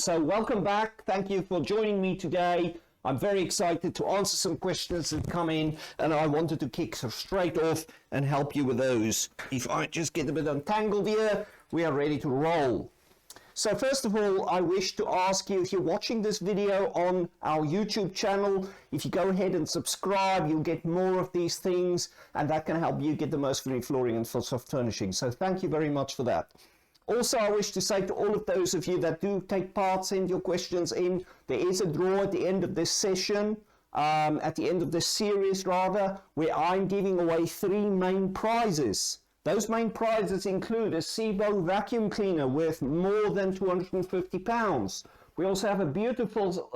So welcome back. Thank you for joining me today. I'm very excited to answer some questions that come in, and I wanted to kick straight off and help you with those. If I just get a bit untangled here, we are ready to roll. So first of all, I wish to ask you, if you're watching this video on our YouTube channel, if you go ahead and subscribe, you'll get more of these things, and that can help you get the most free flooring and soft furnishing. So thank you very much for that. Also, I wish to say to all of those of you that do take part, send your questions in, there is a draw at the end of this session, at the end of this series rather, where I'm giving away 3 main prizes. Those main prizes include a Sebo vacuum cleaner worth more than £250. We also have a beautiful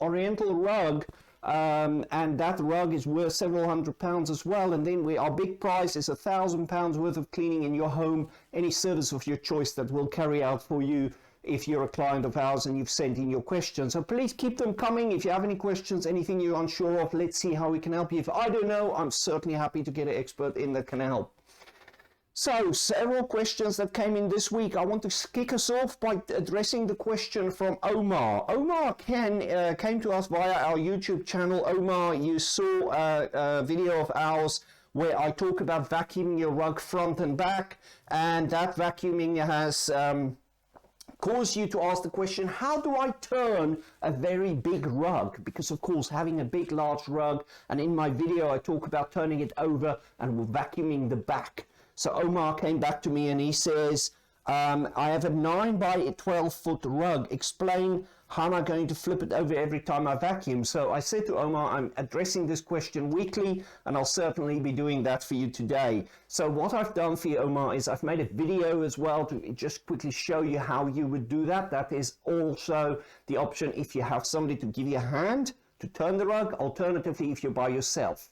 oriental rug, and that rug is worth several £100s as well. And then our big prize is £1,000 worth of cleaning in your home, any service of your choice that we'll carry out for you if you're a client of ours and you've sent in your questions. So please keep them coming. If you have any questions, anything you're unsure of, let's see how we can help you. If I don't know, I'm certainly happy to get an expert in that can help. So, several questions that came in this week. I want to kick us off by addressing the question from Omar. Omar came to us via our YouTube channel. Omar, you saw a video of ours where I talk about vacuuming your rug front and back, and that vacuuming has caused you to ask the question, how do I turn a very big rug? Because of course, having a big, large rug, and in my video I talk about turning it over and vacuuming the back. So Omar came back to me and he says, I have a 9 by 12 foot rug. Explain how am I going to flip it over every time I vacuum? So I said to Omar, I'm addressing this question weekly, and I'll certainly be doing that for you today. So what I've done for you, Omar, is I've made a video as well to just quickly show you how you would do that. That is also the option if you have somebody to give you a hand to turn the rug, alternatively if you're by yourself.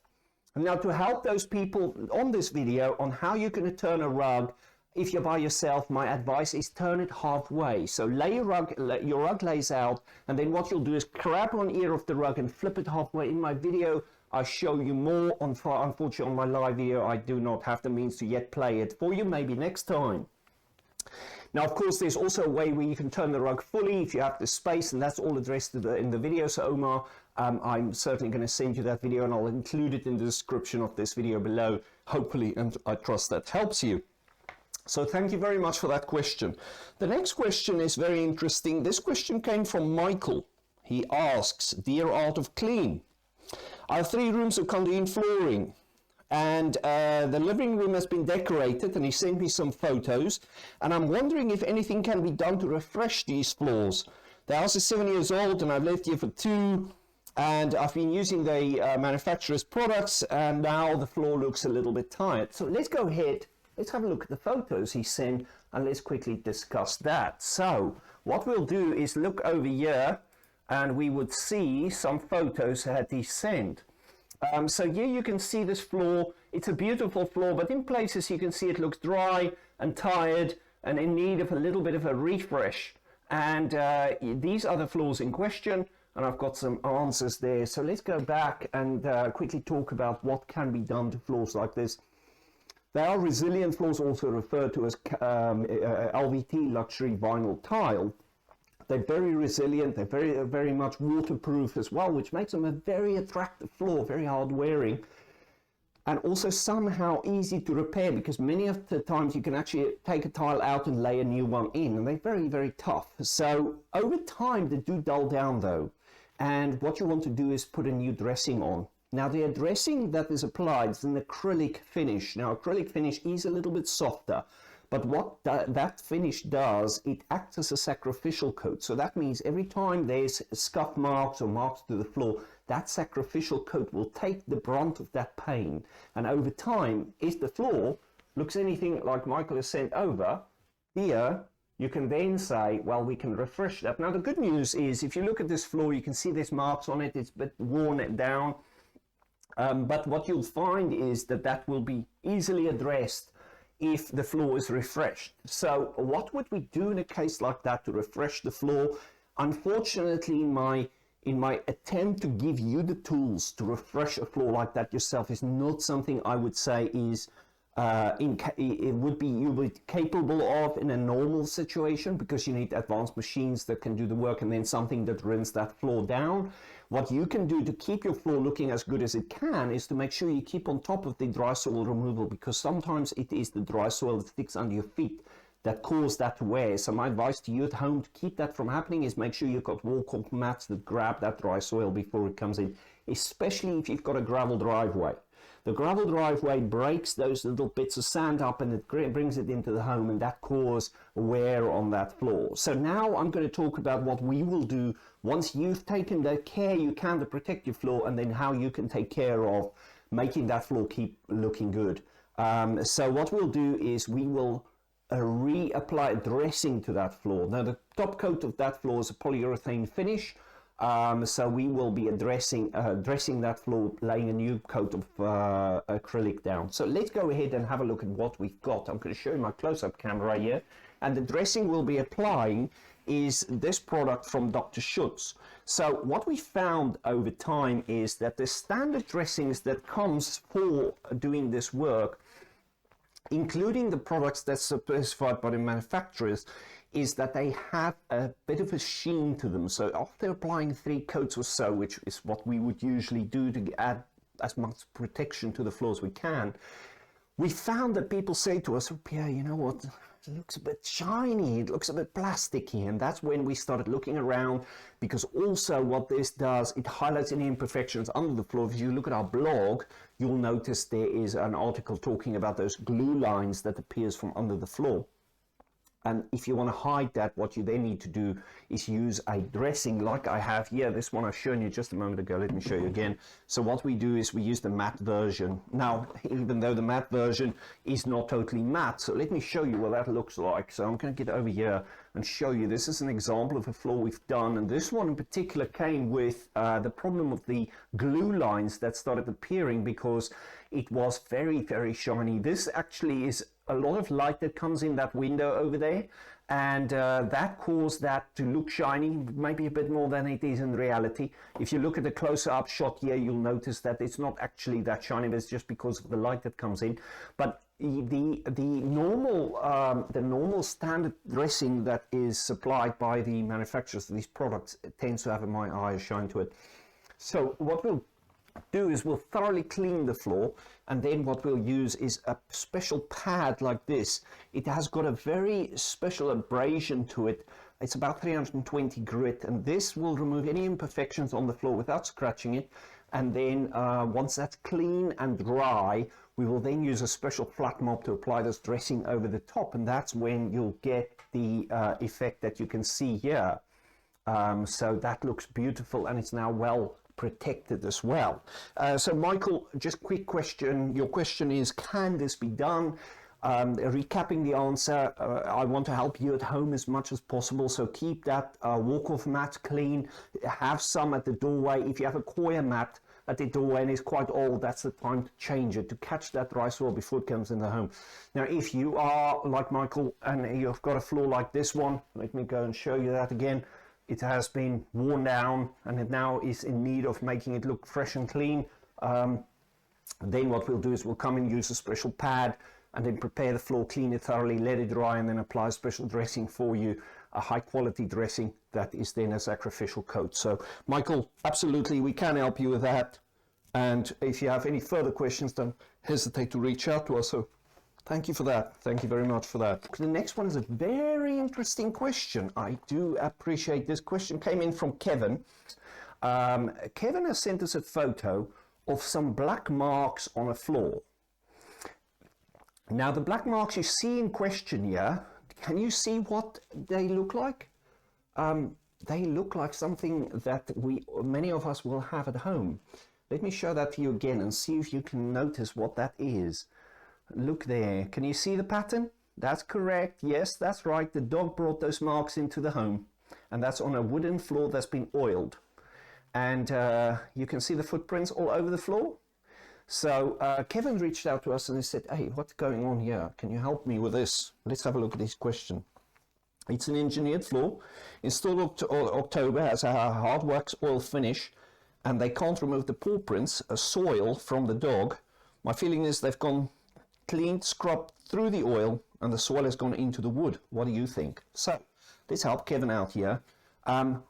Now, to help those people on this video on how you can turn a rug, if you're by yourself, my advice is turn it halfway. So your rug lays out, and then what you'll do is grab one ear of the rug and flip it halfway. In my video, I show you more. Unfortunately, on my live video, I do not have the means to yet play it for you, maybe next time. Now, of course, there's also a way where you can turn the rug fully if you have the space, and that's all addressed in the video. So, Omar, I'm certainly going to send you that video, and I'll include it in the description of this video below, hopefully, and I trust that helps you. So thank you very much for that question. The next question is very interesting. This question came from Michael. He asks, Dear Art of Clean, I have 3 rooms of Karndean flooring, and the living room has been decorated, and he sent me some photos, and I'm wondering if anything can be done to refresh these floors. The house is 7 years old, and I've lived here for 2, and I've been using the manufacturer's products, and now the floor looks a little bit tired. So let's go ahead, let's have a look at the photos he sent, and let's quickly discuss that. So what we'll do is look over here, and we would see some photos that he sent. So here you can see this floor. It's a beautiful floor, but in places you can see it looks dry and tired and in need of a little bit of a refresh. And these are the floors in question, and I've got some answers there. So let's go back and quickly talk about what can be done to floors like this. They are resilient floors, also referred to as LVT, luxury vinyl tile. They're very resilient, they're very much waterproof as well, which makes them a very attractive floor, very hard wearing, and also somehow easy to repair, because many of the times you can actually take a tile out and lay a new one in, and they're very, very tough. So over time they do dull down though, and what you want to do is put a new dressing on. Now the dressing that is applied is an acrylic finish. Now acrylic finish is a little bit softer, but what that finish does, it acts as a sacrificial coat. So that means every time there's scuff marks or marks to the floor, that sacrificial coat will take the brunt of that pain. And over time, if the floor looks anything like Michael has sent over, here, you can then say, well, we can refresh that. Now the good news is, if you look at this floor, you can see there's marks on it, it's a bit worn down. But what you'll find is that will be easily addressed if the floor is refreshed. So what would we do in a case like that to refresh the floor? Unfortunately, in my attempt to give you the tools to refresh a floor like that yourself is not something I would say is you would be capable of in a normal situation, because you need advanced machines that can do the work, and then something that rinses that floor down. What you can do to keep your floor looking as good as it can is to make sure you keep on top of the dry soil removal, because sometimes it is the dry soil that sticks under your feet that cause that to wear. So my advice to you at home to keep that from happening is make sure you've got walk-off mats that grab that dry soil before it comes in, especially if you've got a gravel driveway. The gravel driveway breaks those little bits of sand up and it brings it into the home, and that causes wear on that floor. So now I'm going to talk about what we will do once you've taken the care you can to protect your floor, and then how you can take care of making that floor keep looking good. So what we'll do is we will reapply dressing to that floor. Now the top coat of that floor is a polyurethane finish. So we will be dressing that floor, laying a new coat of acrylic down. So let's go ahead and have a look at what we've got. I'm going to show you my close-up camera here. And the dressing we'll be applying is this product from Dr. Schutz. So what we found over time is that the standard dressings that comes for doing this work, including the products that's specified by the manufacturers, is that they have a bit of a sheen to them. So after applying 3 coats or so, which is what we would usually do to add as much protection to the floor as we can, we found that people say to us, "Oh, Pierre, you know what, it looks a bit shiny, it looks a bit plasticky." And that's when we started looking around, because also what this does, it highlights any imperfections under the floor. If you look at our blog, you'll notice there is an article talking about those glue lines that appears from under the floor. And if you want to hide that, what you then need to do is use a dressing like I have here. This one I've shown you just a moment ago. Let me show you again. So what we do is we use the matte version. Now, even though the matte version is not totally matte, so let me show you what that looks like. So I'm going to get over here and show you. This is an example of a floor we've done. And this one in particular came with the problem of the glue lines that started appearing because it was very, very shiny. This actually is a lot of light that comes in that window over there, and that caused that to look shiny, maybe a bit more than it is in reality. If you look at the closer-up shot here, you'll notice that it's not actually that shiny, but it's just because of the light that comes in. But the normal standard dressing that is supplied by the manufacturers of these products tends to have a my eye shine to it. So what we'll do is we'll thoroughly clean the floor, and then what we'll use is a special pad like this. It has got a very special abrasion to it. It's about 320 grit, and this will remove any imperfections on the floor without scratching it. And then once that's clean and dry, we will then use a special flat mop to apply this dressing over the top, and that's when you'll get the effect that you can see here. So that looks beautiful, and it's now well protected as well. So Michael, just quick question. Your question is, can this be done? Recapping the answer, I want to help you at home as much as possible. So keep that walk-off mat clean. Have some at the doorway. If you have a coir mat at the doorway and it's quite old, that's the time to change it, to catch that dry soil before it comes in the home. Now, if you are like Michael and you've got a floor like this one, let me go and show you that again. It has been worn down and it now is in need of making it look fresh and clean. Then what we'll do is we'll come and use a special pad and then prepare the floor, clean it thoroughly, let it dry, and then apply a special dressing for you, a high quality dressing that is then a sacrificial coat. So Michael, absolutely, we can help you with that. And if you have any further questions, don't hesitate to reach out to us. So thank you for that. Thank you very much for that. The next one is a very interesting question. I do appreciate this question. Came in from Kevin. Kevin has sent us a photo of some black marks on a floor. Now, the black marks you see in question here, can you see what they look like? They look like something that many of us will have at home. Let me show that to you again and see if you can notice what that is. Look there. Can you see the pattern? That's correct. Yes, that's right. The dog brought those marks into the home, and that's on a wooden floor that's been oiled. And you can see the footprints all over the floor. So Kevin reached out to us and he said, "Hey, what's going on here? Can you help me with this?" Let's have a look at his question. It's an engineered floor, installed October, has a hard wax oil finish, and they can't remove the paw prints, soil from the dog. My feeling is they've gone cleaned, scrubbed through the oil, and the soil has gone into the wood. What do you think? So let's help Kevin out here.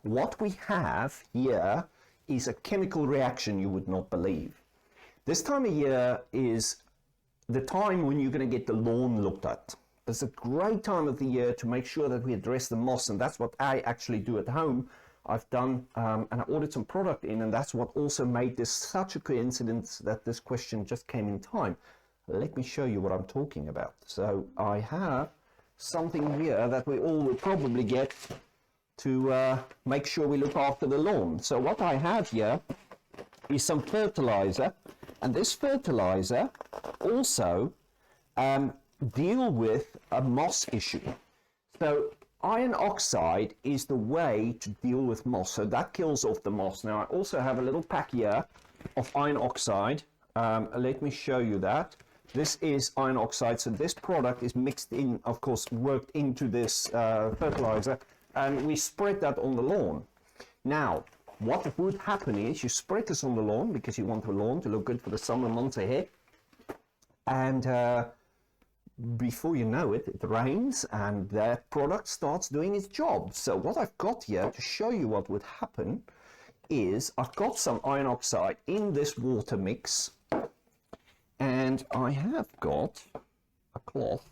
What we have here is a chemical reaction you would not believe. This time of year is the time when you're going to get the lawn looked at. It's a great time of the year to make sure that we address the moss, and that's what I actually do at home. I've done, and I ordered some product in, and that's what also made this such a coincidence that this question just came in time. Let me show you what I'm talking about. So I have something here that we all will probably get to make sure we look after the lawn. So what I have here is some fertilizer, and this fertilizer also deal with a moss issue. So iron oxide is the way to deal with moss, so that kills off the moss. Now I also have a little pack here of iron oxide. Let me show you that. This is iron oxide, so this product is mixed in, of course, worked into this fertilizer, and we spread that on the lawn. Now what would happen is you spread this on the lawn because you want the lawn to look good for the summer months ahead, and before you know it, it rains and that product starts doing its job. So what I've got here to show you what would happen is I've got some iron oxide in this water mix, and I have got a cloth,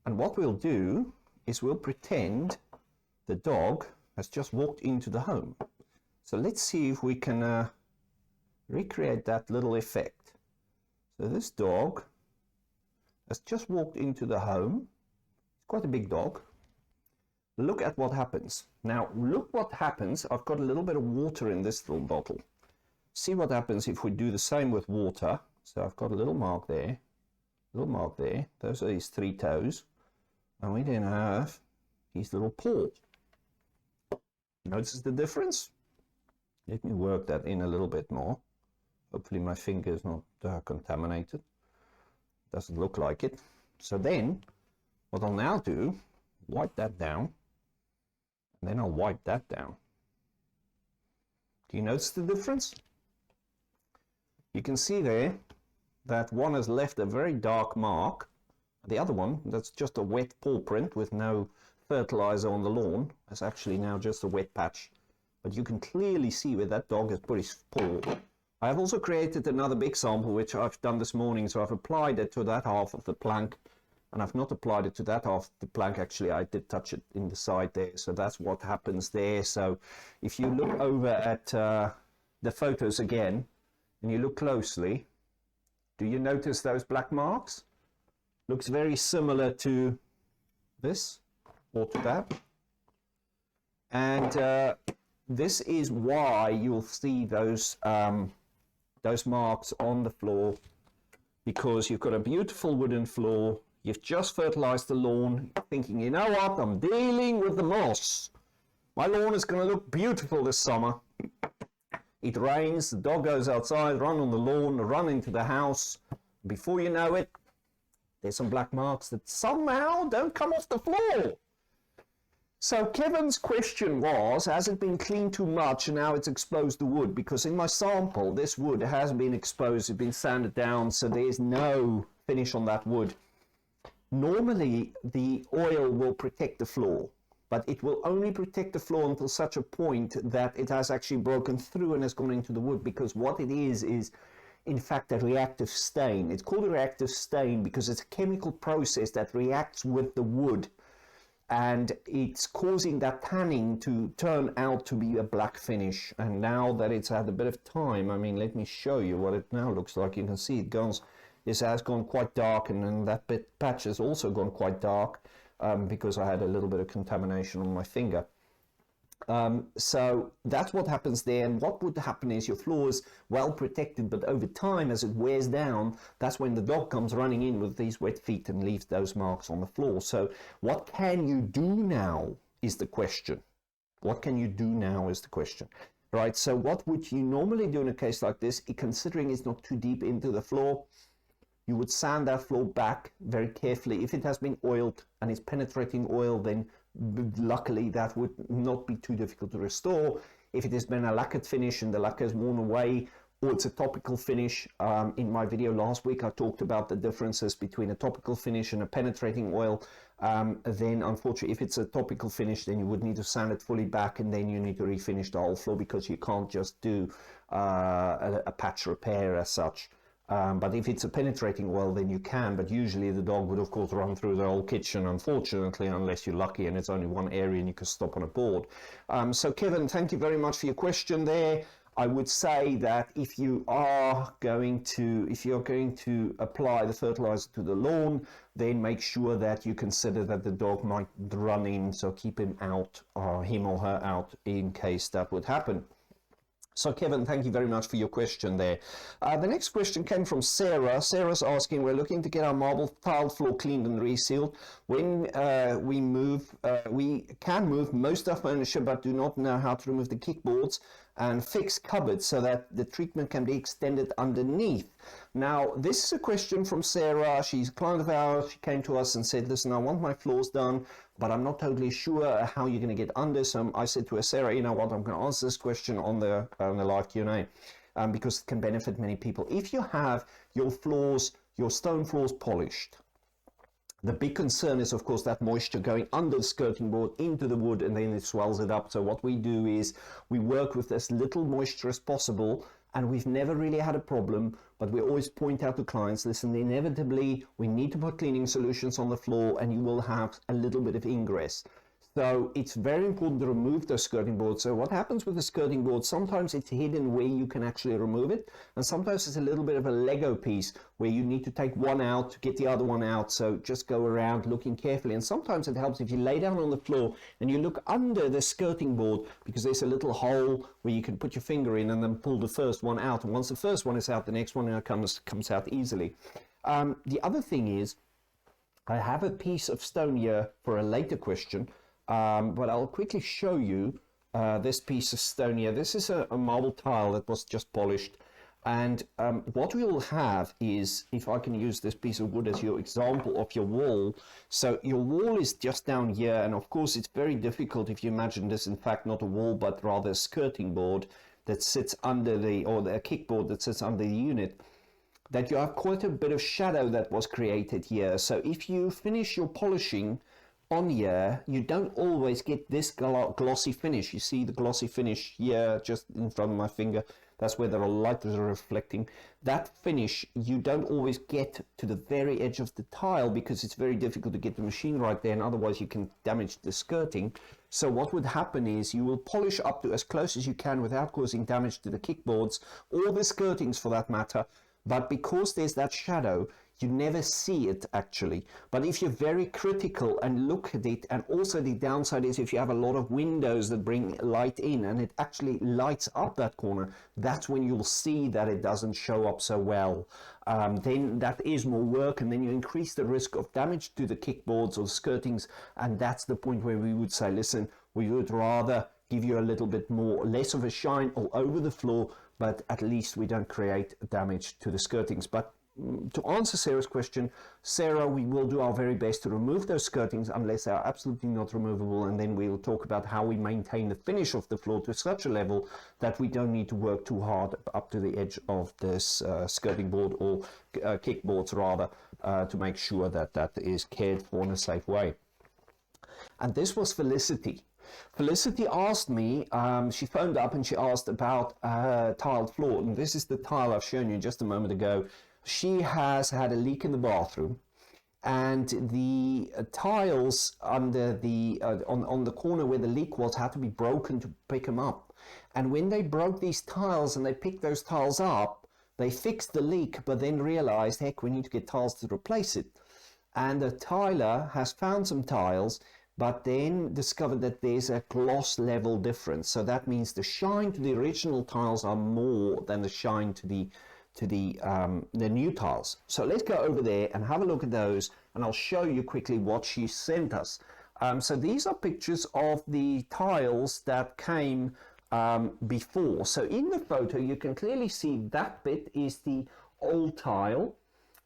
and what we'll do is we'll pretend the dog has just walked into the home. So let's see if we can recreate that little effect. So this dog has just walked into the home. It's quite a big dog. Look at what happens. Now look what happens. I've got a little bit of water in this little bottle. See what happens if we do the same with water. So I've got a little mark there, little mark there. Those are his 3 toes. And we then have his little paw. Notice the difference? Let me work that in a little bit more. Hopefully my finger is not contaminated. Doesn't look like it. So then what I'll now do, wipe that down, and then I'll wipe that down. Do you notice the difference? You can see there that one has left a very dark mark. The other one, that's just a wet paw print with no fertilizer on the lawn, is actually now just a wet patch. But you can clearly see where that dog has put his paw. I have also created another big sample, which I've done this morning. So I've applied it to that half of the plank, and I've not applied it to that half of the plank. Actually, I did touch it in the side there. So that's what happens there. So if you look over at the photos again, and you look closely, do you notice those black marks? Looks very similar to this or to that. And this is why you'll see those marks on the floor, because you've got a beautiful wooden floor. You've just fertilized the lawn, thinking, you know what, I'm dealing with the moss. My lawn is going to look beautiful this summer. It rains, the dog goes outside, run on the lawn, run into the house. Before you know it, there's some black marks that somehow don't come off the floor. So Kevin's question was, has it been cleaned too much and now it's exposed the wood? Because in my sample, this wood has been exposed, it's been sanded down, so there's no finish on that wood. Normally, the oil will protect the floor, but it will only protect the floor until such a point that it has actually broken through and has gone into the wood, because what it is in fact a reactive stain. It's called a reactive stain because it's a chemical process that reacts with the wood, and it's causing that tanning to turn out to be a black finish. And now that it's had a bit of time, I mean, let me show you what it now looks like. You can see it goes, this has gone quite dark, and then that patch has also gone quite dark because I had a little bit of contamination on my finger. So that's what happens there. And what would happen is your floor is well protected, but over time, as it wears down, that's when the dog comes running in with these wet feet and leaves those marks on the floor. So what can you do now is the question. What can you do now is the question, right? So what would you normally do in a case like this, considering it's not too deep into the floor? You would sand that floor back very carefully. If it has been oiled and it's penetrating oil, then luckily that would not be too difficult to restore. If it has been a lacquered finish and the lacquer is worn away, or it's a topical finish. In my video last week, I talked about the differences between a topical finish and a penetrating oil. Then unfortunately, if it's a topical finish, then you would need to sand it fully back, and then you need to refinish the whole floor, because you can't just do a patch repair as such. But if it's a penetrating oil, then you can, but usually the dog would of course run through the whole kitchen, unfortunately, unless you're lucky and it's only one area and you can stop on a board. So Kevin, thank you very much for your question there. I would say that if you're going to apply the fertilizer to the lawn, then make sure that you consider that the dog might run in, so keep him out, him or her out, in case that would happen. So Kevin, thank you very much for your question there. The next question came from Sarah. Sarah's asking, we're looking to get our marble tiled floor cleaned and resealed. When we can move most of furniture, but do not know how to remove the kickboards and fix cupboards so that the treatment can be extended underneath. Now, this is a question from Sarah. She's a client of ours. She came to us and said, listen, I want my floors done, but I'm not totally sure how you're going to get under. So I said to her, Sarah, you know what, I'm going to answer this question on the live Q&A because it can benefit many people. If you have your floors, your stone floors polished, the big concern is, of course, that moisture going under the skirting board into the wood, and then it swells it up. So what we do is we work with as little moisture as possible, and we've never really had a problem, but we always point out to clients, listen, inevitably we need to put cleaning solutions on the floor, and you will have a little bit of ingress. So it's very important to remove those skirting boards. So what happens with the skirting board, sometimes it's hidden where you can actually remove it, and sometimes it's a little bit of a Lego piece where you need to take one out to get the other one out. So just go around looking carefully, and sometimes it helps if you lay down on the floor and you look under the skirting board, because there's a little hole where you can put your finger in and then pull the first one out, and once the first one is out, the next one comes out easily. The other thing is, I have a piece of stone here for a later question, but I'll quickly show you this piece of stone here. This is a marble tile that was just polished, and what we'll have is, if I can use this piece of wood as your example of your wall. So your wall is just down here, and of course it's very difficult if you imagine this in fact not a wall but rather a skirting board that sits under or the kickboard that sits under the unit, that you have quite a bit of shadow that was created here. So if you finish your polishing on here, you don't always get this glossy finish. You see the glossy finish here just in front of my finger. That's where the light is reflecting. That finish you don't always get to the very edge of the tile, because it's very difficult to get the machine right there, and otherwise you can damage the skirting. So what would happen is you will polish up to as close as you can without causing damage to the kickboards or the skirtings for that matter. But because there's that shadow, you never see it actually. But if you're very critical and look at it, and also the downside is if you have a lot of windows that bring light in and it actually lights up that corner, that's when you'll see that it doesn't show up so well. Then that is more work, and then you increase the risk of damage to the kickboards or skirtings, and that's the point where we would say, listen, we would rather give you a little bit less of a shine all over the floor, but at least we don't create damage to the skirtings. But to answer Sarah's question, Sarah, we will do our very best to remove those skirtings unless they are absolutely not removable, and then we will talk about how we maintain the finish of the floor to such a level that we don't need to work too hard up to the edge of this skirting board or kickboards rather, to make sure that that is cared for in a safe way. And this was Felicity. Felicity asked me, she phoned up and she asked about tiled floor, and this is the tile I've shown you just a moment ago. She has had a leak in the bathroom, and the tiles under the on the corner where the leak was had to be broken to pick them up. And when they broke these tiles and they picked those tiles up, they fixed the leak, but then realized, heck, we need to get tiles to replace it. And the tiler has found some tiles, but then discovered that there's a gloss level difference. So that means the shine to the original tiles are more than the shine to the new tiles. So let's go over there and have a look at those, and I'll show you quickly what she sent us. So these are pictures of the tiles that came before. So in the photo you can clearly see that bit is the old tile,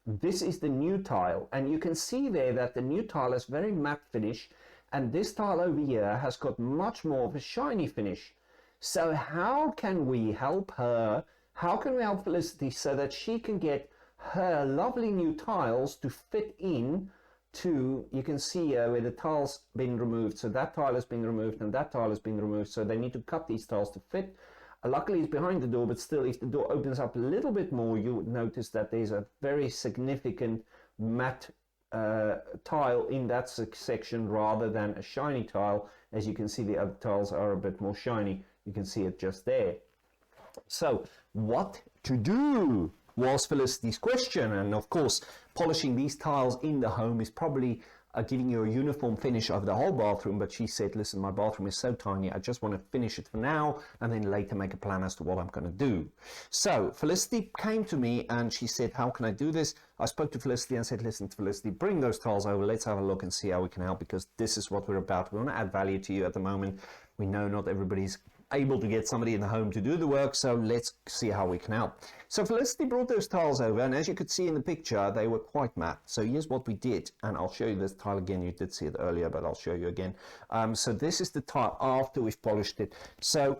this is the new tile, and you can see there that the new tile is very matte finish, and this tile over here has got much more of a shiny finish. So how can we help her how can we help Felicity so that she can get her lovely new tiles to fit in to, you can see here where the tile's been removed. So that tile has been removed and that tile has been removed. So they need to cut these tiles to fit. Luckily it's behind the door, but still if the door opens up a little bit more, you would notice that there's a very significant matte tile in that section rather than a shiny tile. As you can see, the other tiles are a bit more shiny. You can see it just there. So what to do was Felicity's question, and of course polishing these tiles in the home is probably giving you a uniform finish of the whole bathroom, but she said, listen, my bathroom is so tiny, I just want to finish it for now and then later make a plan as to what I'm going to do. So Felicity came to me and she said, how can I do this? I spoke to Felicity and said, listen, Felicity, bring those tiles over, let's have a look and see how we can help, because this is what we're about. We want to add value to you at the moment. We know not everybody's able to get somebody in the home to do the work, so let's see how we can help. So Felicity brought those tiles over, and as you could see in the picture, they were quite matte. So here's what we did, and I'll show you this tile again. You did see it earlier, but I'll show you again. So this is the tile after we've polished it. So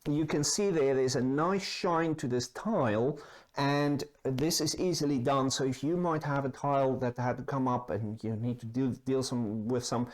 you can see there's a nice shine to this tile, and this is easily done. So if you might have a tile that had to come up and you need to deal with some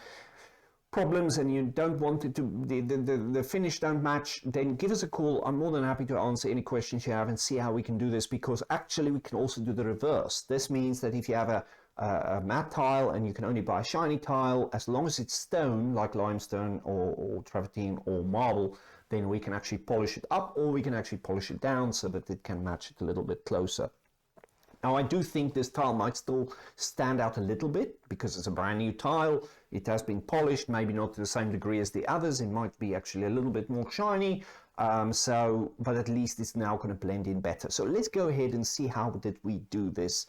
problems and you don't want it to, the finish don't match, then give us a call. I'm more than happy to answer any questions you have and see how we can do this, because actually we can also do the reverse. This means that if you have a matte tile and you can only buy a shiny tile, as long as it's stone like limestone or travertine or marble, then we can actually polish it up, or we can actually polish it down so that it can match it a little bit closer. Now I do think this tile might still stand out a little bit because it's a brand new tile. It has been polished, maybe not to the same degree as the others. It might be actually a little bit more shiny. But at least it's now going to blend in better. So let's go ahead and see how did we do this.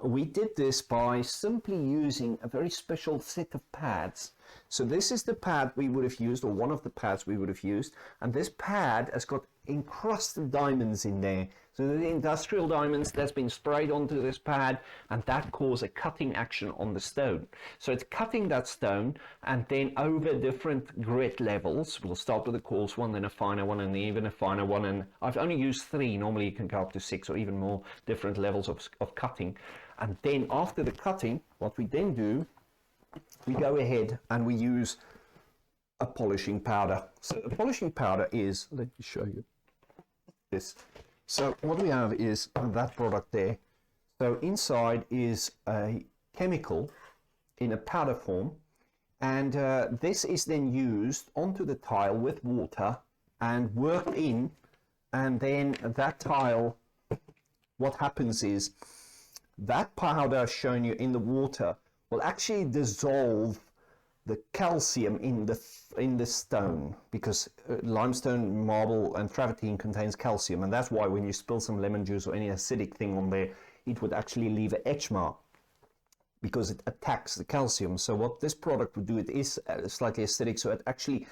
We did this by simply using a very special set of pads. So this is the pad we would have used, or one of the pads we would have used, and this pad has got encrusted diamonds in there. So the industrial diamonds that's been sprayed onto this pad, and that causes a cutting action on the stone. So it's cutting that stone, and then over different grit levels, we'll start with a coarse one, then a finer one, and even a finer one, and I've only used 3. Normally you can go up to 6 or even more different levels of cutting. And then after the cutting, what we then do, we go ahead and we use a polishing powder. So a polishing powder is, let me show you this. So what we have is that product there. So inside is a chemical in a powder form, and this is then used onto the tile with water and worked in, and then that tile, what happens is that powder shown you in the water will actually dissolve the calcium in the stone, because limestone, marble and travertine contains calcium, and that's why when you spill some lemon juice or any acidic thing on there, it would actually leave an etch mark, because it attacks the calcium. So what this product would do, it is slightly acidic, so it actually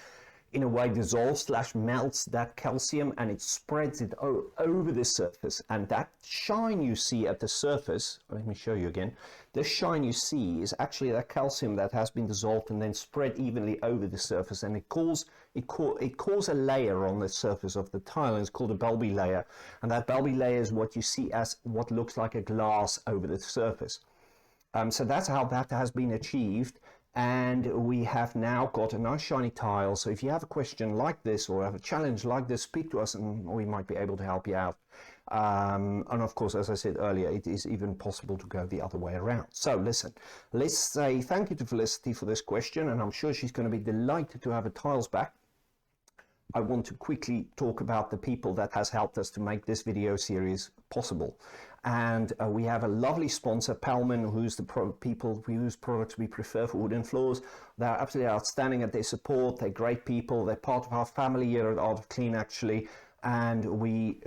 in a way dissolves / melts that calcium, and it spreads it over the surface. And that shine you see at the surface, let me show you again, this shine you see is actually that calcium that has been dissolved and then spread evenly over the surface, and it causes a layer on the surface of the tile, and it's called a bulby layer, and that bulby layer is what you see as what looks like a glass over the surface. So that's how that has been achieved. And we have now got a nice shiny tile. So if you have a question like this or have a challenge like this, speak to us and we might be able to help you out. And of course, as I said earlier, it is even possible to go the other way around. So listen, let's say thank you to Felicity for this question, and I'm sure she's going to be delighted to have her tiles back. I want to quickly talk about the people that has helped us to make this video series possible. And we have a lovely sponsor, Pelman, who's the people whose products we prefer for wooden floors. They're absolutely outstanding at their support. They're great people. They're part of our family here at Art of Clean, actually. And we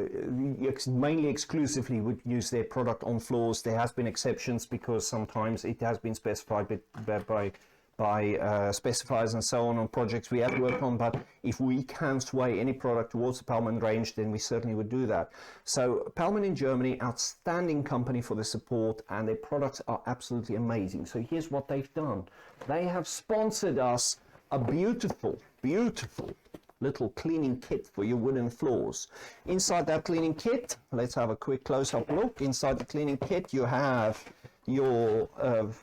mainly exclusively would use their product on floors. There has been exceptions because sometimes it has been specified by specifiers and so on projects we have worked on, but if we can sway any product towards the Pelman range, then we certainly would do that. So Pelman in Germany, outstanding company for the support, and their products are absolutely amazing. So here's what they've done. They have sponsored us a beautiful little cleaning kit for your wooden floors. Inside that cleaning kit, let's have a quick close-up look. Inside the cleaning kit, you have your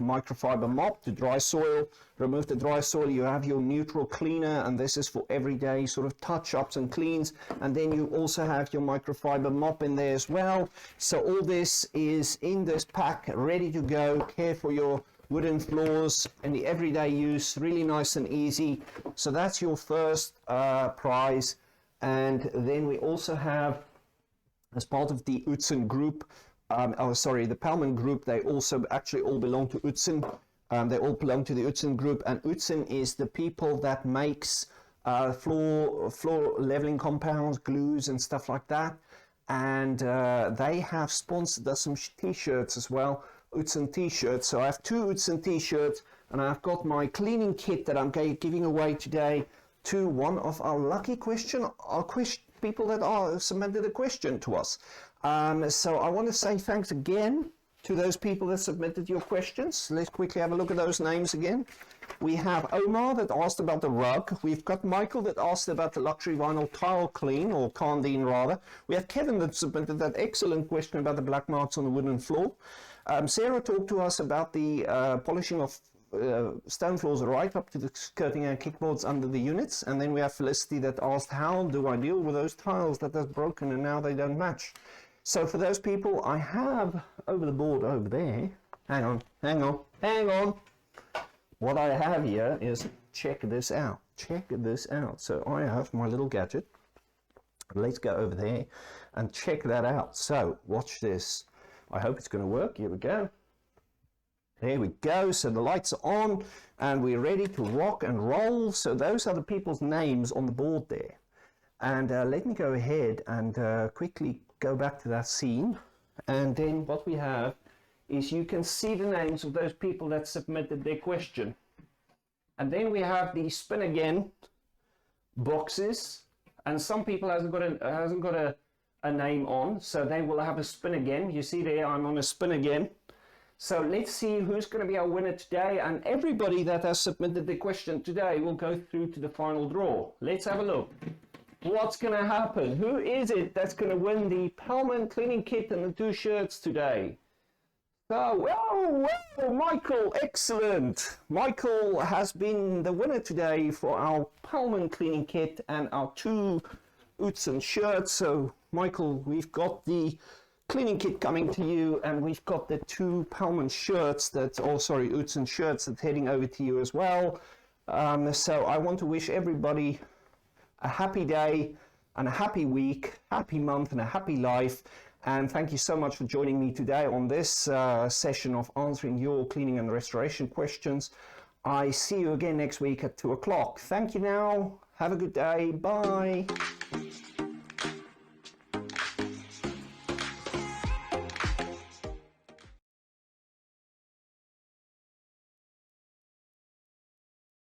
microfiber mop to dry soil, remove the dry soil. You have your neutral cleaner, and this is for everyday sort of touch-ups and cleans. And then you also have your microfiber mop in there as well. So all this is in this pack, ready to go. Care for your wooden floors and the everyday use, really nice and easy. So that's your first prize. And then we also have, as part of the Utzen group, the Pelman group, they also actually all belong to Utzen. They all belong to the Utzen group, and Utzen is the people that makes floor leveling compounds, glues and stuff like that. And they have sponsored us some t-shirts as well, Utzen t-shirts. So I have 2 Utzen t-shirts, and I've got my cleaning kit that I'm giving away today to one of our lucky people that are submitted a question to us. So I want to say thanks again to those people that submitted your questions. Let's quickly have a look at those names again. We have Omar that asked about the rug. We've got Michael that asked about the luxury vinyl tile clean, or Karndean rather. We have Kevin that submitted that excellent question about the black marks on the wooden floor. Sarah talked to us about the polishing of stone floors right up to the skirting and kickboards under the units. And then we have Felicity that asked, how do I deal with those tiles that are broken and now they don't match? So for those people, I have over the board over there, hang on. What I have here is, check this out. So I have my little gadget. Let's go over there and check that out. So watch this. I hope it's going to work. Here we go. There we go. So the lights are on and we're ready to rock and roll. So those are the people's names on the board there. And let me go ahead and quickly go back to that scene. And then what we have is, you can see the names of those people that submitted their question. And then we have the spin again boxes, and some people hasn't got a name on, so they will have a spin again. You see there, I'm on a spin again. So let's see who's going to be our winner today, and everybody that has submitted the question today will go through to the final draw. Let's have a look. What's going to happen? Who is it that's going to win the Pelman cleaning kit and the 2 shirts today? So, Michael, excellent. Michael has been the winner today for our Pelman cleaning kit and our 2 Utzen shirts. So, Michael, we've got the cleaning kit coming to you, and we've got the 2 Pelman shirts Utzen shirts that's heading over to you as well. So I want to wish everybody a happy day and a happy week, happy month and a happy life. And thank you so much for joining me today on this session of answering your cleaning and restoration questions. I see you again next week at 2 o'clock. Thank you now. Have a good day. Bye.